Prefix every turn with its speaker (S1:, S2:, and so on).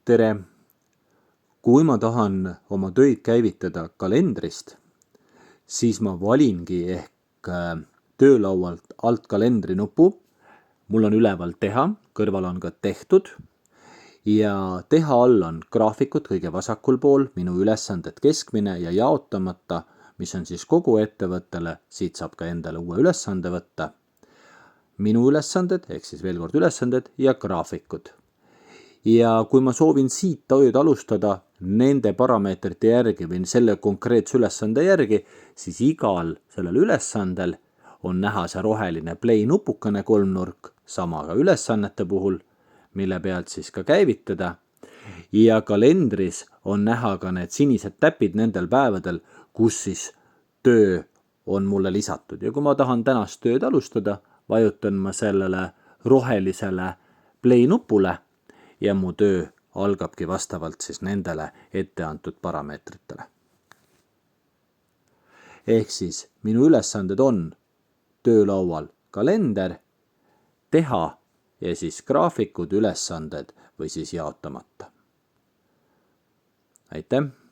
S1: tere! Kui ma tahan oma töid käivitada kalendrist, siis ma valingi ehk töölaualt alt kalendri nupu. Mul on üleval teha, kõrval on ka tehtud ja teha all on graafikud kõige vasakul pool, minu ülesanded keskmine ja jaotamata, mis on siis kogu ettevõttele, siit saab ka endale uue ülesande võtta. Minu ülesanded, ehk siis veel kord ülesanded ja graafikud. Ja kui ma soovin siit tööd alustada nende parameetrite järgi või selle konkreetse ülesande järgi, siis igal sellel ülesandel on näha see roheline play nupukene kolmnurk, sama ka ülesannete puhul, mille pealt siis ka käivitada. Ja kalendris on näha ka need sinised täpid nendel päevadel, kus siis töö on mulle lisatud. Ja kui ma tahan tänast tööd alustada, vajutan ma sellele rohelisele play nupule ja mu töö algabki vastavalt siis nendele etteantud parameetritele. Ehk siis minu ülesanded on töölaual kalender, teha ja siis graafikud, ülesanded või siis jaotamata. Aitäh!